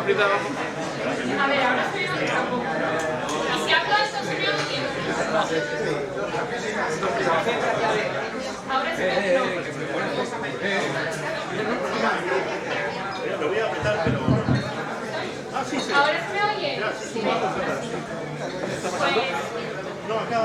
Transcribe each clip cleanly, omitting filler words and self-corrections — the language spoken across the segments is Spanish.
aprieta abajo. A ver, ahora estoy oyendo un poco. ¿Y si hablo alto se me oye? Ahora se me oye. Lo voy a apretar, pero... ¿Ahora se me oye? Sí. Pues... No, acá.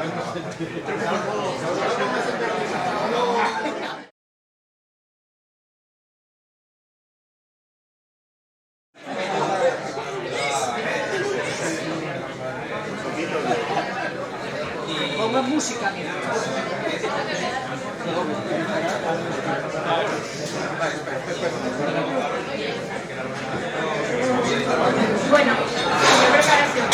Ponga música, mira. Bueno, preparación.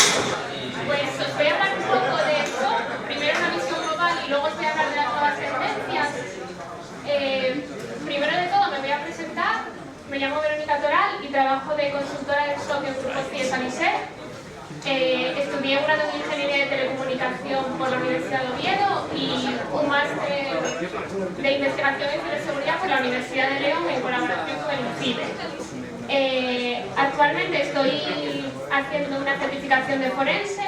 Pues os voy a hablar un poco de eso. Primero una visión global y luego os voy a hablar de las nuevas tendencias. Primero de todo me voy a presentar. Me llamo Verónica Toral y trabajo de consultora del SOC en Grupo CIE Saniser. Estudié un grado de Ingeniería de Telecomunicación por la Universidad de Oviedo y un máster de Investigación en Ciberseguridad por la Universidad de León en colaboración con el INCIBE. Actualmente estoy haciendo una certificación de forense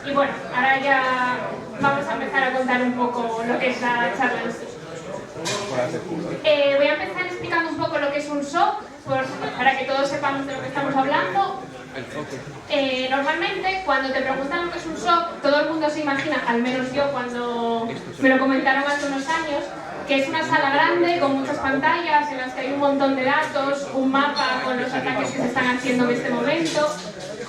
y bueno, ahora ya vamos a empezar a contar un poco lo que es la charla en sí. Voy a empezar explicando un poco lo que es un SOC para que todos sepamos de lo que estamos hablando. Normalmente cuando te preguntan lo que es un SOC, todo el mundo se imagina, al menos yo cuando me lo comentaron hace unos años, que es una sala grande con muchas pantallas en las que hay un montón de datos, un mapa con los ataques que se están haciendo en este momento.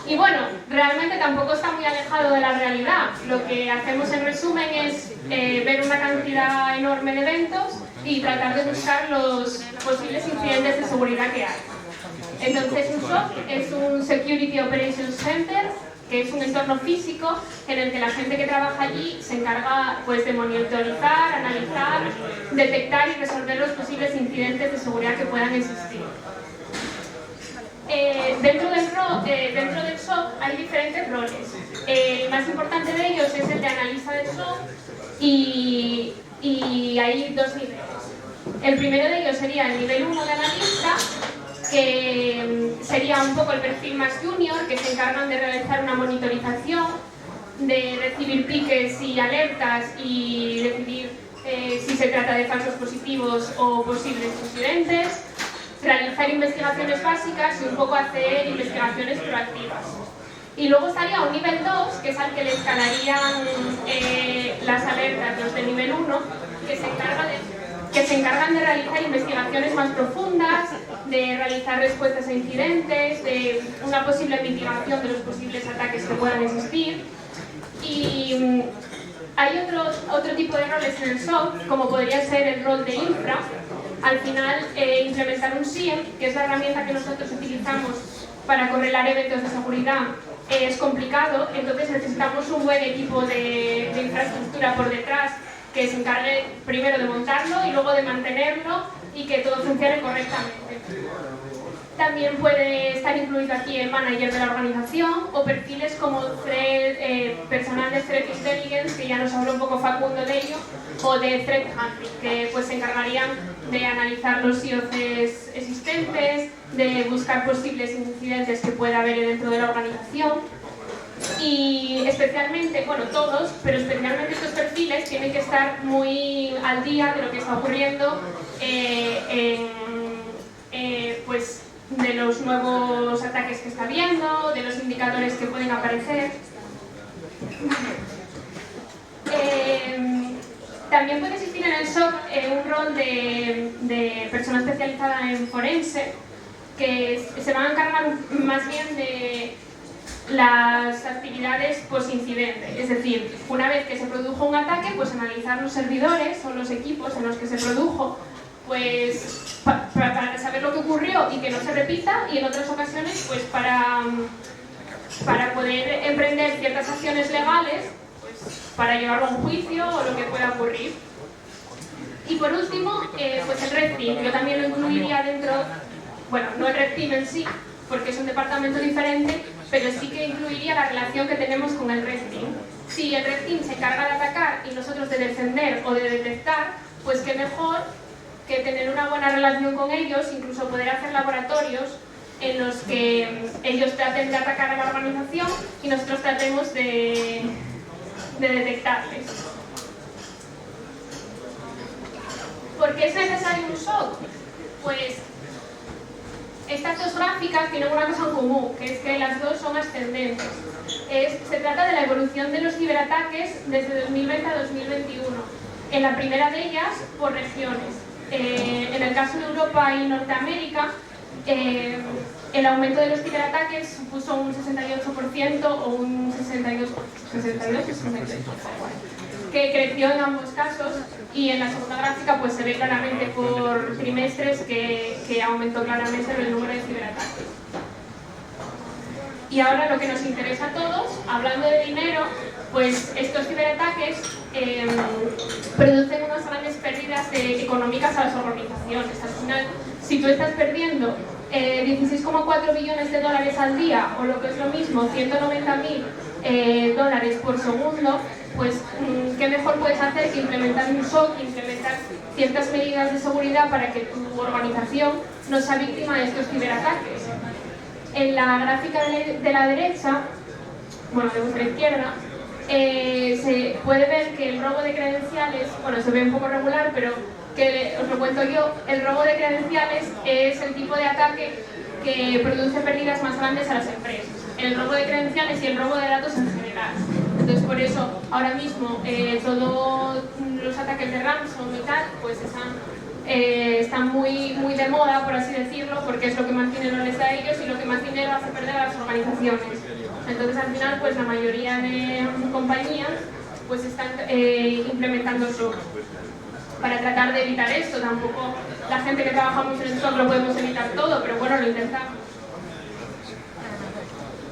Y bueno, realmente tampoco está muy alejado de la realidad. Lo que hacemos en resumen es ver una cantidad enorme de eventos y tratar de buscar los posibles incidentes de seguridad que hay. Entonces un SOC es un Security Operations Center, que es un entorno físico en el que la gente que trabaja allí se encarga pues, de monitorizar, analizar, detectar y resolver los posibles incidentes de seguridad que puedan existir. Dentro del SOC hay diferentes roles. El más importante de ellos es el de analista del SOC y hay dos niveles. El primero de ellos sería el nivel 1 de analista, que sería un poco el perfil más junior, que se encargan de realizar una monitorización, de recibir piques y alertas y decidir si se trata de falsos positivos o posibles incidentes, realizar investigaciones básicas y un poco hacer investigaciones proactivas. Y luego estaría un nivel 2, que es al que le escalarían las alertas, los de nivel 1, que se encargan de realizar investigaciones más profundas, de realizar respuestas a incidentes, de una posible mitigación de los posibles ataques que puedan existir. Y hay otro tipo de roles en el SOC, como podría ser el rol de infra. Al final, implementar un SIEM, que es la herramienta que nosotros utilizamos para correlar eventos de seguridad, es complicado, entonces necesitamos un buen equipo de infraestructura por detrás que se encargue primero de montarlo y luego de mantenerlo y que todo funcione correctamente. También puede estar incluido aquí el manager de la organización o perfiles como personal de Threat Intelligence, que ya nos habló un poco Facundo de ello, o de Threat Hunting, que pues se encargarían de analizar los IOCs existentes, de buscar posibles incidentes que pueda haber dentro de la organización. Y especialmente, bueno, todos, pero especialmente estos perfiles tienen que estar muy al día de lo que está ocurriendo pues, de los nuevos ataques que está habiendo, de los indicadores que pueden aparecer. También puede existir en el SOC un rol de persona especializada en forense, que se van a encargar más bien de las actividades post-incidente, es decir, una vez que se produjo un ataque, pues analizar los servidores o los equipos en los que se produjo, pues para saber lo que ocurrió y que no se repita, y en otras ocasiones pues para poder emprender ciertas acciones legales, pues para llevarlo a un juicio o lo que pueda ocurrir. Y por último, pues el Red Team, yo también lo incluiría dentro, bueno, no el Red Team en sí, porque es un departamento diferente, pero sí que incluiría la relación que tenemos con el Red Team. Si el Red Team se encarga de atacar y nosotros de defender o de detectar, pues qué mejor que tener una buena relación con ellos, incluso poder hacer laboratorios en los que ellos traten de atacar a la organización y nosotros tratemos de detectarles. ¿Por qué es necesario un SOC? Pues estas dos gráficas tienen una cosa en común, que es que las dos son ascendentes. Se trata de la evolución de los ciberataques desde 2020 a 2021. En la primera de ellas, por regiones. En el caso de Europa y Norteamérica, el aumento de los ciberataques supuso un 68% o un 62%, que creció en ambos casos, y en la segunda gráfica pues se ve claramente por trimestres que aumentó claramente el número de ciberataques. Y ahora lo que nos interesa a todos, hablando de dinero, pues estos ciberataques producen unas grandes pérdidas económicas a las organizaciones. Al final, si tú estás perdiendo 16,4 billones de dólares al día, o lo que es lo mismo, 190.000 dólares por segundo, pues qué mejor puedes hacer que implementar un SOC, implementar ciertas medidas de seguridad para que tu organización no sea víctima de estos ciberataques. En la gráfica de la derecha, bueno, de vuestra izquierda, se puede ver que el robo de credenciales, bueno, se ve un poco regular, pero que os lo cuento yo, el robo de credenciales es el tipo de ataque que produce pérdidas más grandes a las empresas. El robo de credenciales y el robo de datos en general. Entonces, por eso, ahora mismo, todos los ataques de ransom y tal, pues están muy de moda, por así decirlo, porque es lo que más dinero les da a ellos y lo que más dinero hace perder a las organizaciones. Entonces, al final, pues la mayoría de compañías pues están implementando SOC para tratar de evitar esto. Tampoco la gente que trabajamos en el SOC lo podemos evitar todo, pero bueno, lo intentamos.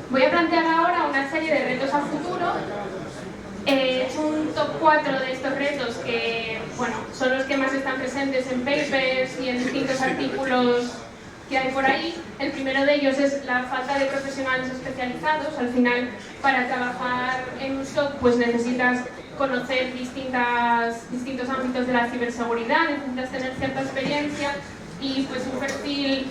Voy a plantear ahora una serie de retos a futuro. He hecho un top 4 de estos retos que, bueno, son los que más están presentes en papers y en distintos artículos que hay por ahí. El primero de ellos es la falta de profesionales especializados. Al final, para trabajar en un SOC, pues necesitas conocer distintos ámbitos de la ciberseguridad, necesitas tener cierta experiencia y pues un perfil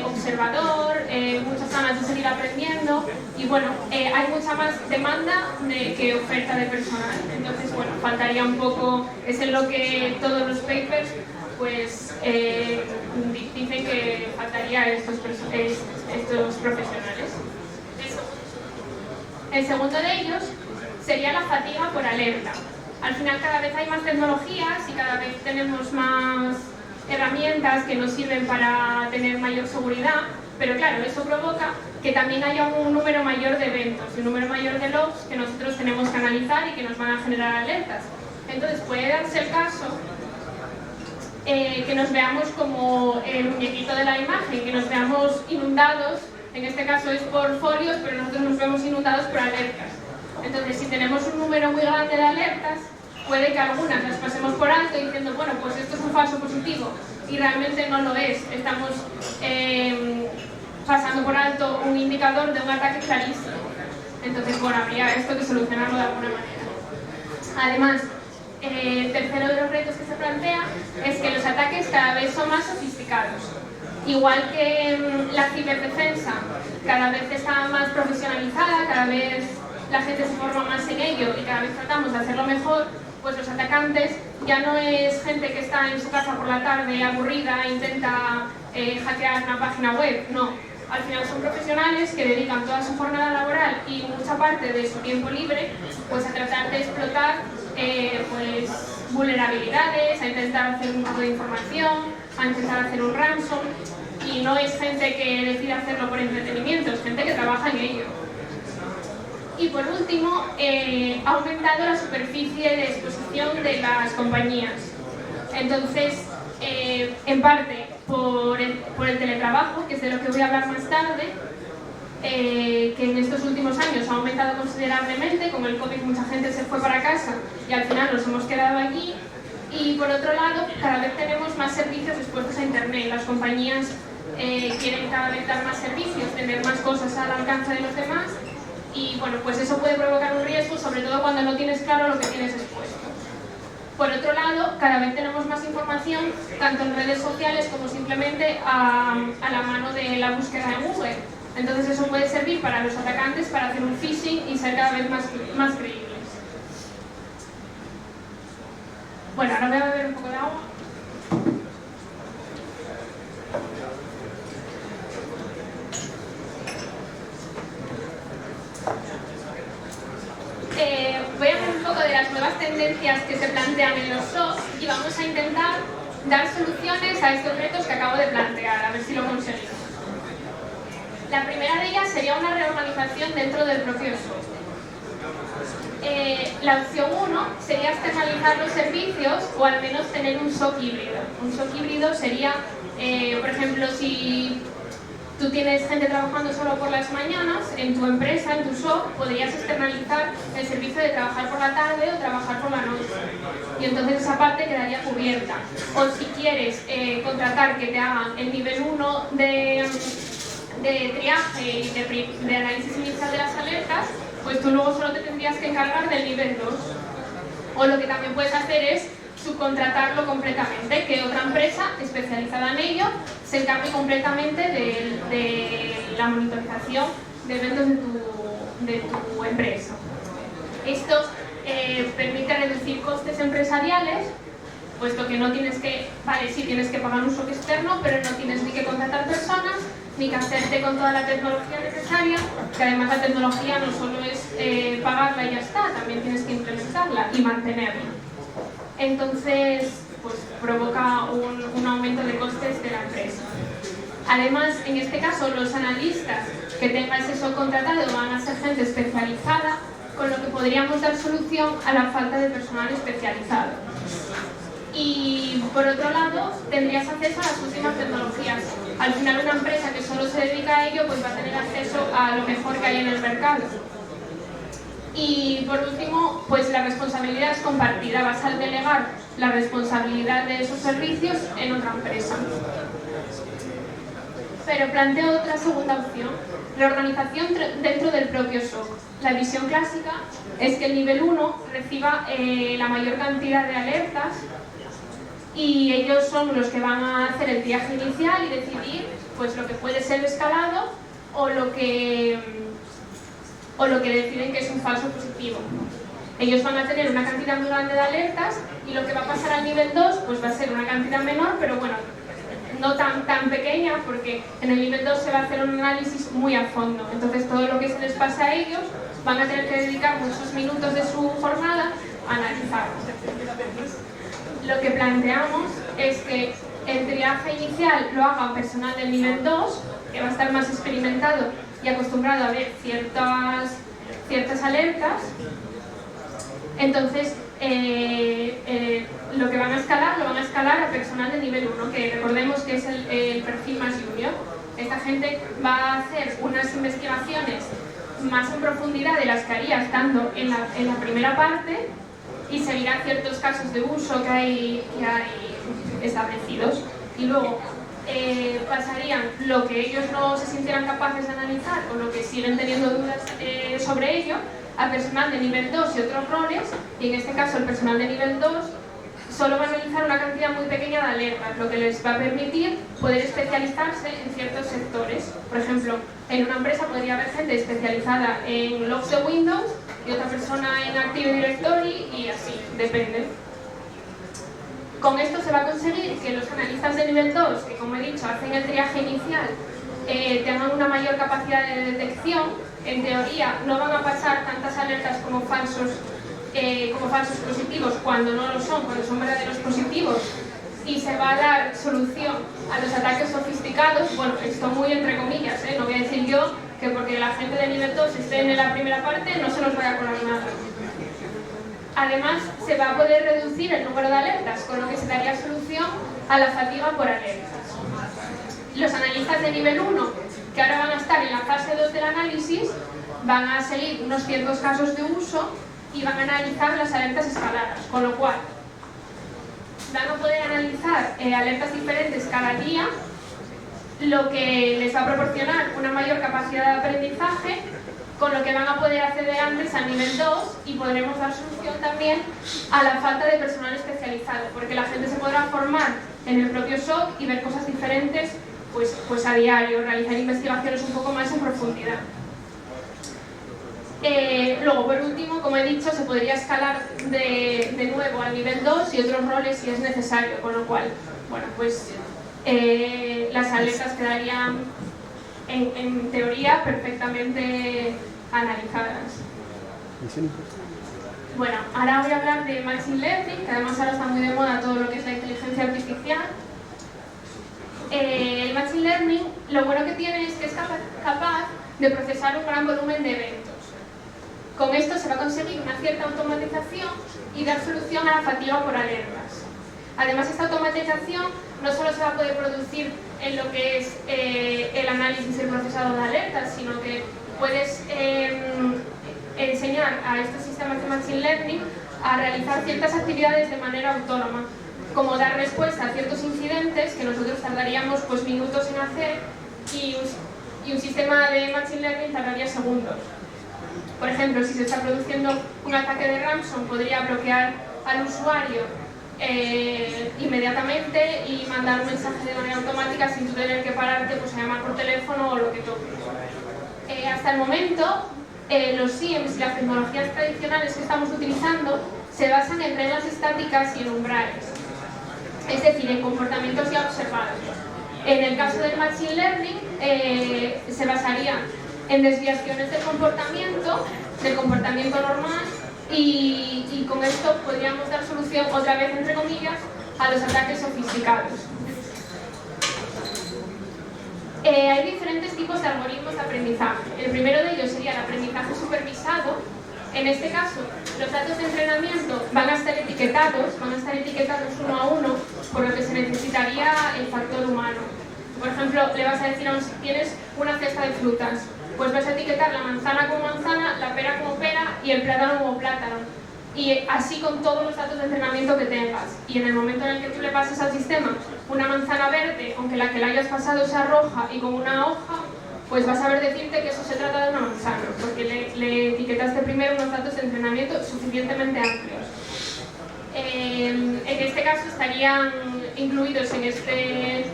observador, muchas ganas de seguir aprendiendo y bueno, hay mucha más demanda que oferta de personal. Entonces, bueno, faltaría un poco, es en lo que todos los papers pues dicen que faltaría estos profesionales. El segundo de ellos sería la fatiga por alerta. Al final cada vez hay más tecnologías y cada vez tenemos más herramientas que nos sirven para tener mayor seguridad, pero claro, eso provoca que también haya un número mayor de eventos y un número mayor de logs que nosotros tenemos que analizar y que nos van a generar alertas. Entonces puede darse el caso que nos veamos como el muñequito de la imagen, que nos veamos inundados, en este caso es por folios, pero nosotros nos vemos inundados por alertas. Entonces, si tenemos un número muy grande de alertas, puede que algunas las pasemos por alto diciendo, bueno, pues esto es un falso positivo, y realmente no lo es. Estamos pasando por alto un indicador de un ataque clarísimo. Entonces, bueno, habría esto que solucionarlo de alguna manera. Además, el tercero de los retos que se plantea es que los ataques cada vez son más sofisticados. Igual que la ciberdefensa cada vez está más profesionalizada, cada vez la gente se forma más en ello y cada vez tratamos de hacerlo mejor, pues los atacantes ya no es gente que está en su casa por la tarde aburrida e intenta hackear una página web, no. Al final son profesionales que dedican toda su jornada laboral y mucha parte de su tiempo libre pues a tratar de explotar pues vulnerabilidades, a intentar hacer un robo de información, a intentar hacer un ransom, y no es gente que decide hacerlo por entretenimiento, es gente que trabaja en ello. Y por último, ha aumentado la superficie de exposición de las compañías. Entonces, en parte por el teletrabajo, que es de lo que voy a hablar más tarde, que en estos últimos años ha aumentado considerablemente. Con el COVID mucha gente se fue para casa y al final nos hemos quedado aquí. Y por otro lado, cada vez tenemos más servicios expuestos a Internet. Las compañías quieren cada vez dar más servicios, tener más cosas al alcance de los demás. Y bueno, pues eso puede provocar un riesgo, sobre todo cuando no tienes claro lo que tienes expuesto. Por otro lado, cada vez tenemos más información, tanto en redes sociales como simplemente a la mano de la búsqueda en Google. Entonces eso puede servir para los atacantes para hacer un phishing y ser cada vez más creíbles. Bueno, ahora voy a beber un poco de agua. Voy a hablar un poco de las nuevas tendencias que se plantean en los SOC y vamos a intentar dar soluciones a estos retos que acabo de plantear, a ver si lo conseguimos. La primera de ellas sería una reorganización dentro del propio SOC. La opción 1 sería externalizar los servicios o al menos tener un SOC híbrido. Un SOC híbrido sería, por ejemplo, si tú tienes gente trabajando solo por las mañanas, en tu empresa, en tu SOC, podrías externalizar el servicio de trabajar por la tarde o trabajar por la noche. Y entonces esa parte quedaría cubierta. O si quieres contratar que te hagan el nivel 1 de triaje y de análisis inicial de las alertas, pues tú luego solo te tendrías que encargar del nivel 2. O lo que también puedes hacer es subcontratarlo completamente, que otra empresa especializada en ello se encargue completamente de la monitorización de eventos de tu empresa. Esto permite reducir costes empresariales, puesto que no tienes que, vale, sí tienes que pagar un SOC externo, pero no tienes ni que contratar personas, ni que hacerte con toda la tecnología necesaria, que además la tecnología no solo es pagarla y ya está, también tienes que implementarla y mantenerla. Entonces, pues provoca un aumento de costes de la empresa. Además, en este caso, los analistas que tengan ese SOC contratado van a ser gente especializada, con lo que podríamos dar solución a la falta de personal especializado. Y por otro lado, tendrías acceso a las últimas tecnologías. Al final, una empresa que solo se dedica a ello pues va a tener acceso a lo mejor que hay en el mercado. Y por último, pues la responsabilidad es compartida, vas a delegar la responsabilidad de esos servicios en otra empresa. Pero planteo otra segunda opción, reorganización dentro del propio SOC. La visión clásica es que el nivel 1 reciba la mayor cantidad de alertas y ellos son los que van a hacer el triaje inicial y decidir pues, lo que puede ser escalado o lo que deciden que es un falso positivo. Ellos van a tener una cantidad muy grande de alertas y lo que va a pasar al nivel 2 pues va a ser una cantidad menor, pero bueno, no tan pequeña, porque en el nivel 2 se va a hacer un análisis muy a fondo. Entonces todo lo que se les pasa a ellos van a tener que dedicar muchos minutos de su jornada a analizar. Lo que planteamos es que el triaje inicial lo haga personal del nivel 2, que va a estar más experimentado y acostumbrado a ver ciertas alertas. Entonces, lo que van a escalar, lo van a escalar a personal de nivel 1, que recordemos que es el perfil más junior. Esta gente va a hacer unas investigaciones más en profundidad de las que haría estando en la primera parte y seguirá ciertos casos de uso que hay establecidos. Y luego pasarían lo que ellos no se sintieran capaces de analizar o lo que siguen teniendo dudas sobre ello a personal de nivel 2 y otros roles, y en este caso el personal de nivel 2 solo va a analizar una cantidad muy pequeña de alertas, lo que les va a permitir poder especializarse en ciertos sectores. Por ejemplo, en una empresa podría haber gente especializada en logs de Windows y otra persona en Active Directory y así, depende. Con esto se va a conseguir que los analistas de nivel 2, que como he dicho hacen el triaje inicial, tengan una mayor capacidad de detección. En teoría no van a pasar tantas alertas como falsos positivos cuando no lo son, cuando son verdaderos positivos, y se va a dar solución a los ataques sofisticados. Bueno, esto muy entre comillas, no voy a decir yo que porque la gente de nivel 2 esté en la primera parte no se nos vaya a colar nada. Además, se va a poder reducir el número de alertas, con lo que se daría solución a la fatiga por alertas. Los analistas de nivel 1, que ahora van a estar en la fase 2 del análisis, van a seguir unos ciertos casos de uso y van a analizar las alertas escaladas, con lo cual van a poder analizar alertas diferentes cada día, lo que les va a proporcionar una mayor capacidad de aprendizaje, con lo que van a poder acceder antes al nivel 2 y podremos dar solución también a la falta de personal especializado generalizado, porque la gente se podrá formar en el propio SOC y ver cosas diferentes pues a diario, realizar investigaciones un poco más en profundidad. Luego, por último, como he dicho, se podría escalar de nuevo al nivel 2 y otros roles si es necesario, con lo cual, bueno, pues las alertas quedarían en teoría perfectamente analizadas. Bueno, ahora voy a hablar de Machine Learning, que además ahora está muy de moda todo lo que es la inteligencia artificial. El Machine Learning lo bueno que tiene es que es capaz de procesar un gran volumen de eventos. Con esto se va a conseguir una cierta automatización y dar solución a la fatiga por alertas. Además, esta automatización no solo se va a poder producir en lo que es el análisis y el procesado de alertas, sino que puedes enseñar a estos sistemas de Machine Learning a realizar ciertas actividades de manera autónoma, como dar respuesta a ciertos incidentes que nosotros tardaríamos pues minutos en hacer y un sistema de Machine Learning tardaría segundos. Por ejemplo, si se está produciendo un ataque de ransom, podría bloquear al usuario inmediatamente y mandar un mensaje de manera automática sin tú tener que pararte pues, a llamar por teléfono o lo que toque. Hasta el momento, los SIEMs y las tecnologías tradicionales que estamos utilizando se basan en reglas estáticas y en umbrales, es decir, en comportamientos ya observados. En el caso del Machine Learning, se basaría en desviaciones del comportamiento normal y con esto podríamos dar solución, otra vez entre comillas, a los ataques sofisticados. Hay diferentes tipos de algoritmos de aprendizaje. El primero de ellos sería el aprendizaje supervisado. En este caso, los datos de entrenamiento van a estar etiquetados uno a uno, por lo que se necesitaría el factor humano. Por ejemplo, le vas a decir, si tienes una cesta de frutas, pues vas a etiquetar la manzana como manzana, la pera como pera y el plátano como plátano. Y así con todos los datos de entrenamiento que tengas. Y en el momento en el que tú le pases al sistema una manzana verde, aunque la que le hayas pasado sea roja y con una hoja, pues vas a saber decirte que eso se trata de una manzana, porque le etiquetaste primero unos datos de entrenamiento suficientemente amplios. En este caso estarían incluidos en este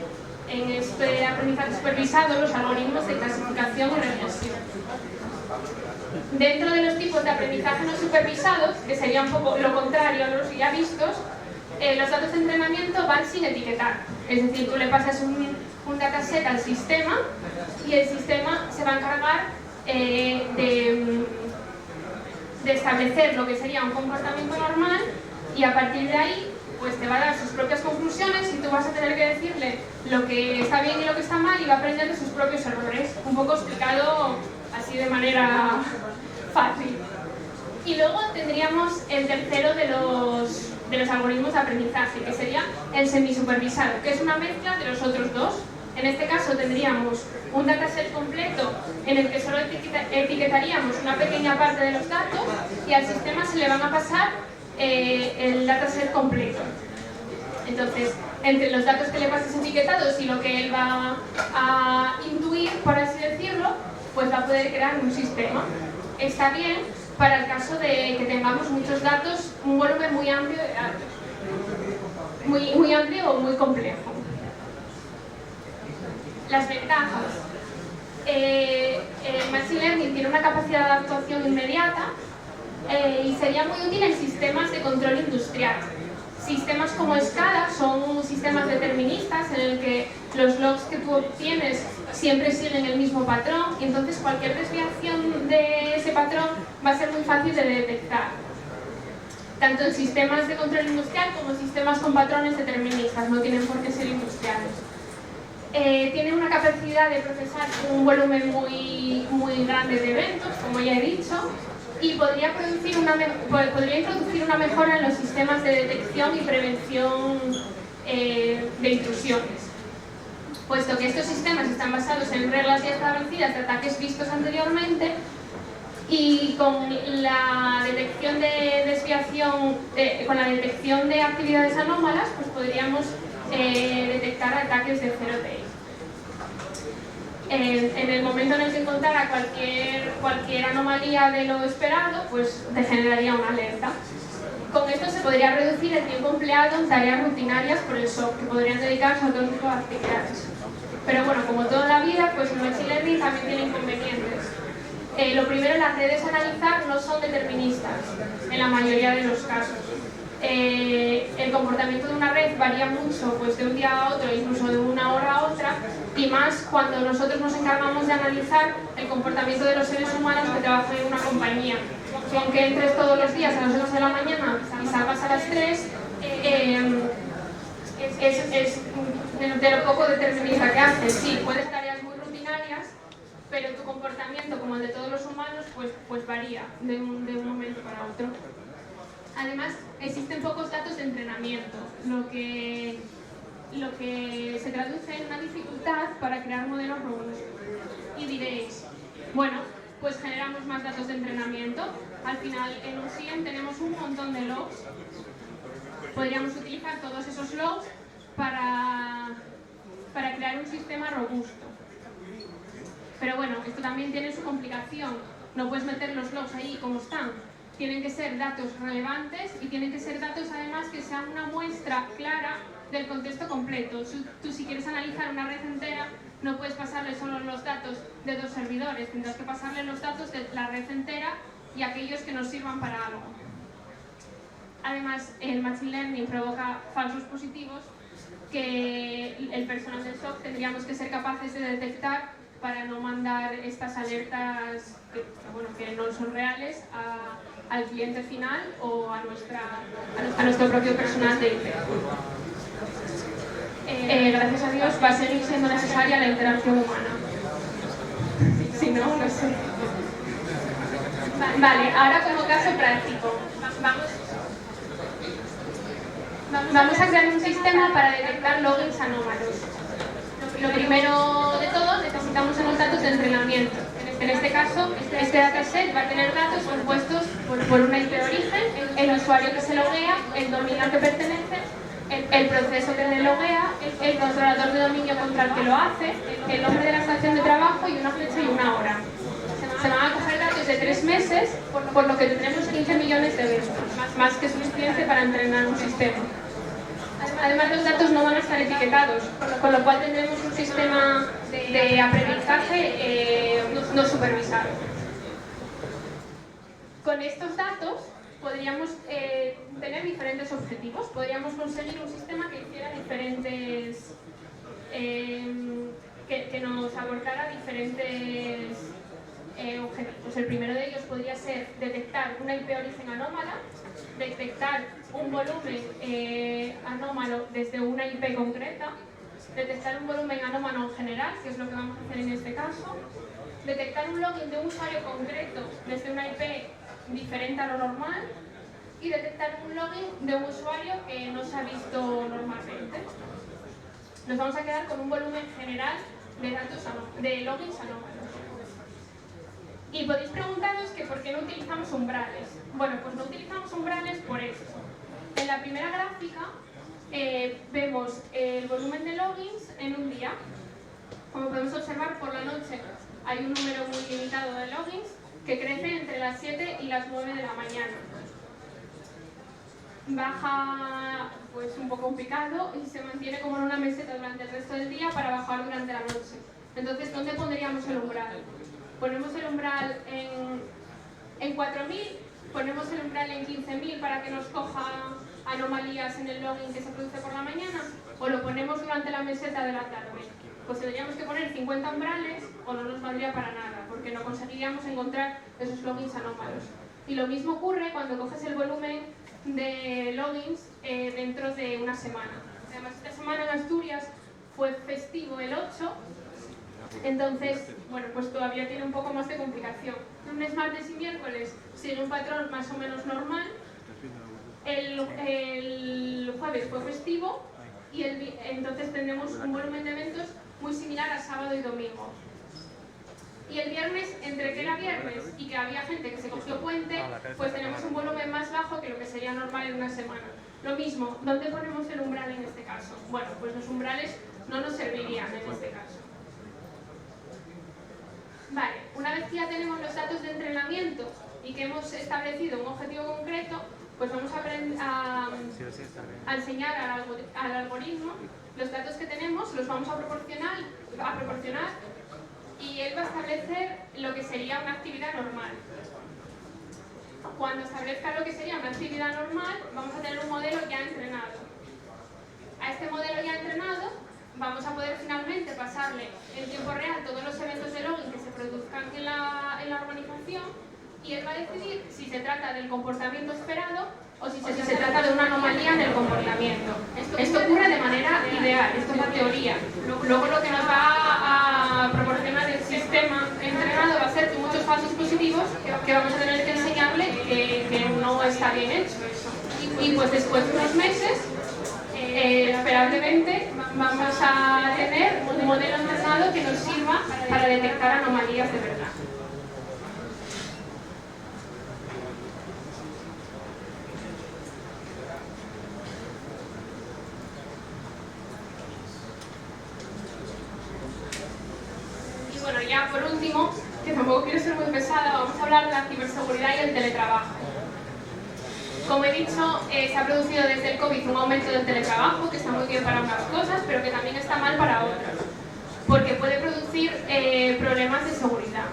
aprendizaje supervisado los algoritmos de clasificación y regresión. Dentro de los tipos de aprendizaje no supervisados, que sería un poco lo contrario a los ya vistos, los datos de entrenamiento van sin etiquetar. Es decir, tú le pasas un dataset al sistema y el sistema se va a encargar de establecer lo que sería un comportamiento normal y a partir de ahí pues te va a dar sus propias conclusiones y tú vas a tener que decirle lo que está bien y lo que está mal y va a aprender de sus propios errores, un poco explicado así de manera fácil. Y luego tendríamos el tercero de los algoritmos de aprendizaje, que sería el semisupervisado, que es una mezcla de los otros dos. En este caso tendríamos un dataset completo en el que solo etiquetaríamos una pequeña parte de los datos y al sistema se le van a pasar el dataset completo. Entonces, entre los datos que le pases etiquetados y lo que él va a intuir, por así decirlo, pues va a poder crear un sistema. Está bien para el caso de que tengamos muchos datos, un volumen muy amplio de datos, muy amplio o muy complejo. Las ventajas. El Machine Learning tiene una capacidad de actuación inmediata y sería muy útil en sistemas de control industrial. Sistemas como SCADA son sistemas deterministas en el que los logs que tú obtienes siempre siguen el mismo patrón y entonces cualquier desviación de ese patrón va a ser muy fácil de detectar. Tanto en sistemas de control industrial como en sistemas con patrones deterministas, no tienen por qué ser industriales. Tiene una capacidad de procesar un volumen muy grande de eventos, como ya he dicho, y podría introducir una mejora en los sistemas de detección y prevención de intrusiones. Puesto que estos sistemas están basados en reglas ya establecidas de ataques vistos anteriormente y con la detección de desviación, con la detección de actividades anómalas, pues podríamos detectar ataques de zero day. En el momento en el que encontrara cualquier anomalía de lo esperado, pues te generaría una alerta. Con esto se podría reducir el tiempo empleado en tareas rutinarias por el SOC, que podrían dedicarse a otro tipo de actividades. Pero bueno, como toda la vida, pues el Machine Learning también tiene inconvenientes. Lo primero, las redes a analizar no son deterministas, en la mayoría de los casos. El comportamiento de una red varía mucho, pues de un día a otro, incluso de una hora a otra, y más cuando nosotros nos encargamos de analizar el comportamiento de los seres humanos que trabajan en una compañía. Que aunque entres todos los días a las 8 de la mañana y salgas a las 3, es de lo poco determinista que haces. Sí, puedes tareas muy rutinarias, pero tu comportamiento, como el de todos los humanos, pues varía de un momento para otro. Además, existen pocos datos de entrenamiento, lo que se traduce en una dificultad para crear modelos robustos. Y diréis, bueno, pues generamos más datos de entrenamiento. Al final, en un SIEM tenemos un montón de logs. Podríamos utilizar todos esos logs para crear un sistema robusto. Pero bueno, esto también tiene su complicación. No puedes meter los logs ahí como están. Tienen que ser datos relevantes y tienen que ser datos además que sean una muestra clara del contexto completo. Tú si quieres analizar una red entera, no puedes pasarle solo los datos de 2 servidores, tendrás que pasarle los datos de la red entera y aquellos que nos sirvan para algo. Además, el Machine Learning provoca falsos positivos que el personal del SOC tendríamos que ser capaces de detectar para no mandar estas alertas que no son reales al cliente final o a nuestro propio personal de IT. Gracias a Dios va a seguir siendo necesaria la interacción humana. Si no, no sé. Vale, ahora como caso práctico, vamos a crear un sistema para detectar logins anómalos. Lo primero de todo, necesitamos unos datos de entrenamiento. En este caso, este dataset va a tener datos compuestos por una IP de origen, el usuario que se loguea, el dominio al que pertenece, el proceso que se loguea, el controlador de dominio contra el que lo hace, el nombre de la estación de trabajo y una fecha y una hora. Se van a coger datos de 3 meses, por lo que tendremos 15 millones de benchmarks, más que suficiente para entrenar un sistema. Además, los datos no van a estar etiquetados, con lo cual tendremos un sistema de aprendizaje no supervisado. Con estos datos podríamos tener diferentes objetivos. Podríamos conseguir un sistema que hiciera diferentes... que nos aportara diferentes objetivos. El primero de ellos podría ser detectar una IP origen anómala, detectar un volumen anómalo desde una IP concreta, detectar un volumen anómalo en general, que es lo que vamos a hacer en este caso, detectar un login de un usuario concreto desde una IP diferente a lo normal y detectar un login de un usuario que no se ha visto normalmente. Nos vamos a quedar con un volumen general de datos de logins anómalos. Y podéis preguntaros que por qué no utilizamos umbrales. Bueno, pues no utilizamos umbrales por esto. En la primera gráfica vemos el volumen de logins en un día. Como podemos observar, por la noche hay un número muy limitado de logins que crece entre las 7 y las 9 de la mañana. Baja pues un poco en picado y se mantiene como en una meseta durante el resto del día para bajar durante la noche. Entonces, ¿dónde pondríamos el umbral? Ponemos el umbral en 4.000, ponemos el umbral en 15.000 para que nos coja anomalías en el login que se produce por la mañana, o lo ponemos durante la meseta de la tarde. Pues tendríamos que poner 50 umbrales o no nos valdría para nada, porque no conseguiríamos encontrar esos logins anómalos. Y lo mismo ocurre cuando coges el volumen de logins dentro de una semana. Además, esta semana en Asturias fue festivo el 8, entonces, bueno, pues todavía tiene un poco más de complicación. Lunes, martes y miércoles sigue un patrón más o menos normal. El jueves fue festivo y entonces tendremos un volumen de eventos muy similar a sábado y domingo. Y el viernes, entre que era viernes y que había gente que se cogió puente, pues tenemos un volumen más bajo que lo que sería normal en una semana. Lo mismo, ¿dónde ponemos el umbral en este caso? Bueno, pues los umbrales no nos servirían en este caso. Vale, una vez que ya tenemos los datos de entrenamiento y que hemos establecido un objetivo concreto, pues vamos a enseñar al algoritmo los datos que tenemos, los vamos a proporcionar y él va a establecer lo que sería una actividad normal. Cuando establezca lo que sería una actividad normal, vamos a tener un modelo ya entrenado. A este modelo ya entrenado vamos a poder finalmente pasarle en tiempo real todos los eventos de login que se produzcan en la organización y él va a decidir si se trata del comportamiento esperado o si se trata de una anomalía en el comportamiento. Esto ocurre de manera ideal, esto es la teoría. Luego lo que nos va a proporcionar el sistema entrenado va a ser muchos falsos positivos que vamos a tener que enseñarle que no está bien hecho eso. Y pues después de unos meses, esperablemente, vamos a tener un modelo entrenado que nos sirva para detectar anomalías de verdad. Bueno, ya por último, que tampoco quiero ser muy pesada, vamos a hablar de la ciberseguridad y el teletrabajo. Como he dicho, se ha producido desde el COVID un aumento del teletrabajo, que está muy bien para unas cosas, pero que también está mal para otras, porque puede producir problemas de seguridad.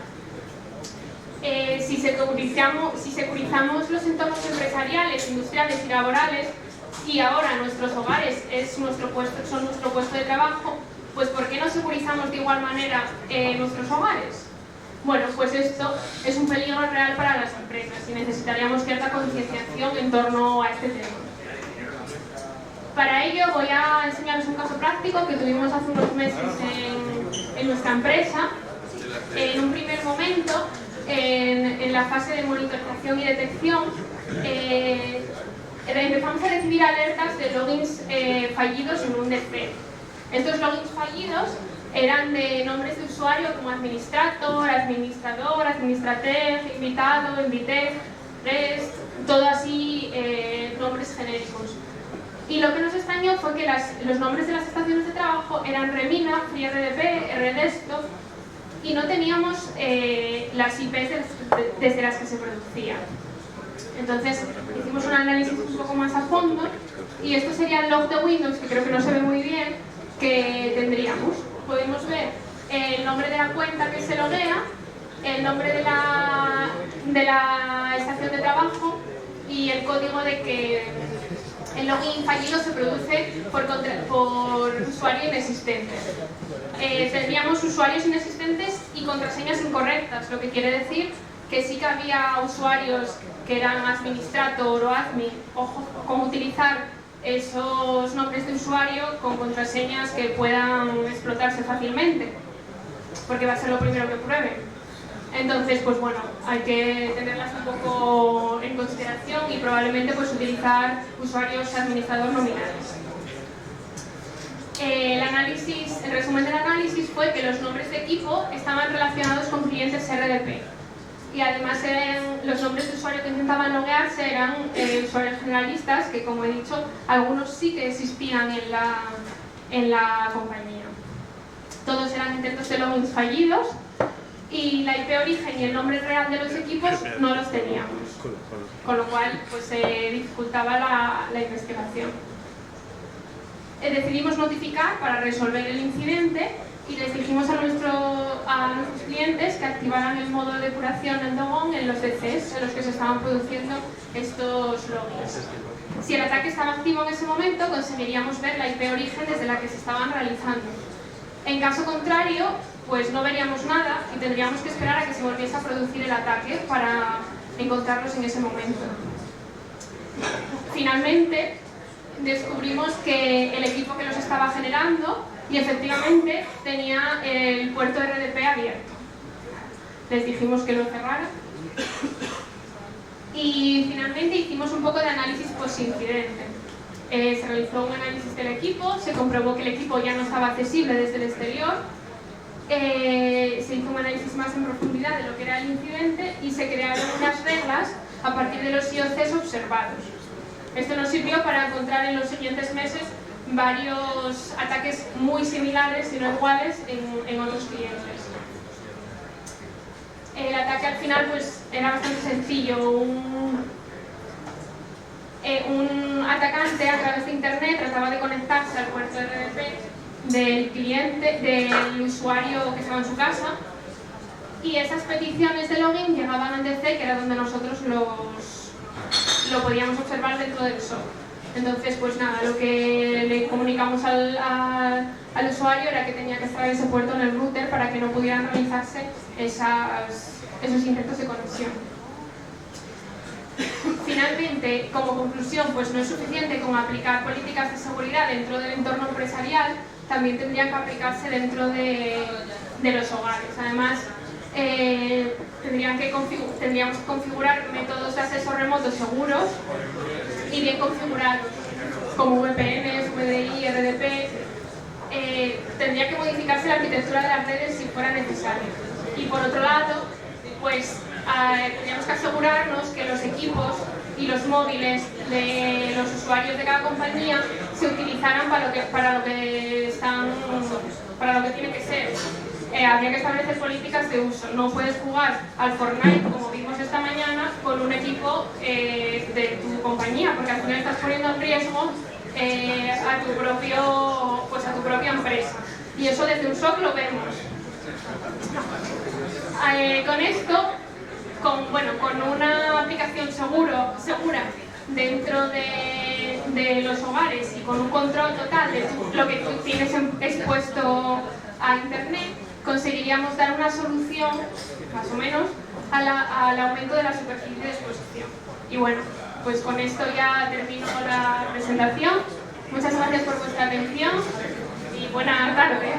Si securizamos los entornos empresariales, industriales y laborales, y ahora nuestros hogares son nuestro puesto de trabajo, pues ¿por qué no securizamos de igual manera nuestros hogares? Bueno, pues esto es un peligro real para las empresas y necesitaríamos cierta concienciación en torno a este tema. Para ello voy a enseñaros un caso práctico que tuvimos hace unos meses en nuestra empresa. En un primer momento, en la fase de monitorización y detección, empezamos a recibir alertas de logins fallidos en un DP. Estos logins fallidos eran de nombres de usuario como administrator, administrador, administrateur, invitado, invité, rest, todo así nombres genéricos. Y lo que nos extrañó fue que los nombres de las estaciones de trabajo eran Remina, FreeRDP, RDesktop y no teníamos las IPs desde las que se producían. Entonces hicimos un análisis un poco más a fondo y esto sería el log de Windows, que creo que no se ve muy bien, que tendríamos. Podemos ver el nombre de la cuenta que se loguea, el nombre de la estación de trabajo y el código de que el login fallido se produce por usuario inexistente. Tendríamos usuarios inexistentes y contraseñas incorrectas, lo que quiere decir que sí que había usuarios que eran administrator o admin. Ojo, cómo utilizar esos nombres de usuario con contraseñas que puedan explotarse fácilmente, porque va a ser lo primero que prueben. Entonces, pues bueno, hay que tenerlas un poco en consideración y probablemente pues utilizar usuarios administrador nominales. El resumen del análisis fue que los nombres de equipo estaban relacionados con clientes RDP. Y además los nombres de usuario que intentaban loguearse eran usuarios generalistas, que como he dicho, algunos sí que existían en la compañía. Todos eran intentos de logins fallidos y la IP origen y el nombre real de los equipos no los teníamos, con lo cual pues se dificultaba la investigación. Decidimos notificar para resolver el incidente y les dijimos a nuestros clientes que activaran el modo de depuración en Dogon en los DCs en los que se estaban produciendo estos logins. Si el ataque estaba activo en ese momento, conseguiríamos ver la IP origen desde la que se estaban realizando. En caso contrario, pues no veríamos nada y tendríamos que esperar a que se volviese a producir el ataque para encontrarlos en ese momento. Finalmente, descubrimos que el equipo que los estaba generando y efectivamente tenía el puerto RDP abierto. Les dijimos que lo cerraran y finalmente hicimos un poco de análisis post-incidente. Se realizó un análisis del equipo, se comprobó que el equipo ya no estaba accesible desde el exterior, se hizo un análisis más en profundidad de lo que era el incidente y se crearon unas reglas a partir de los IOCs observados. Esto nos sirvió para encontrar en los siguientes meses varios ataques muy similares, si no iguales, en otros clientes. El ataque al final pues, era bastante sencillo. un atacante a través de internet trataba de conectarse al puerto RDP del cliente, del usuario que estaba en su casa, y esas peticiones de login llegaban al DC, que era donde nosotros lo podíamos observar dentro del SOC. Entonces, pues nada, lo que le comunicamos al usuario era que tenía que extraer ese puerto en el router para que no pudieran realizarse esos intentos de conexión. Finalmente, como conclusión, pues no es suficiente con aplicar políticas de seguridad dentro del entorno empresarial, también tendrían que aplicarse dentro de los hogares. Además, tendríamos que configurar métodos de acceso remoto seguros y bien configurados, como VPNs, VDI, RDP. Tendría que modificarse la arquitectura de las redes si fuera necesario. Y por otro lado, pues tendríamos que asegurarnos que los equipos y los móviles de los usuarios de cada compañía se utilizaran para lo que tiene que ser. Habría que establecer políticas de uso. No puedes jugar al Fortnite, como vimos esta mañana, con un equipo de tu compañía, porque al final estás poniendo en riesgo a tu propia empresa. Y eso desde un SOC lo vemos. Con esto, con una aplicación segura dentro de los hogares y con un control total de lo que tú tienes expuesto a internet, conseguiríamos dar una solución, más o menos, al aumento de la superficie de exposición. Y bueno, pues con esto ya termino la presentación. Muchas gracias por vuestra atención y buenas tardes.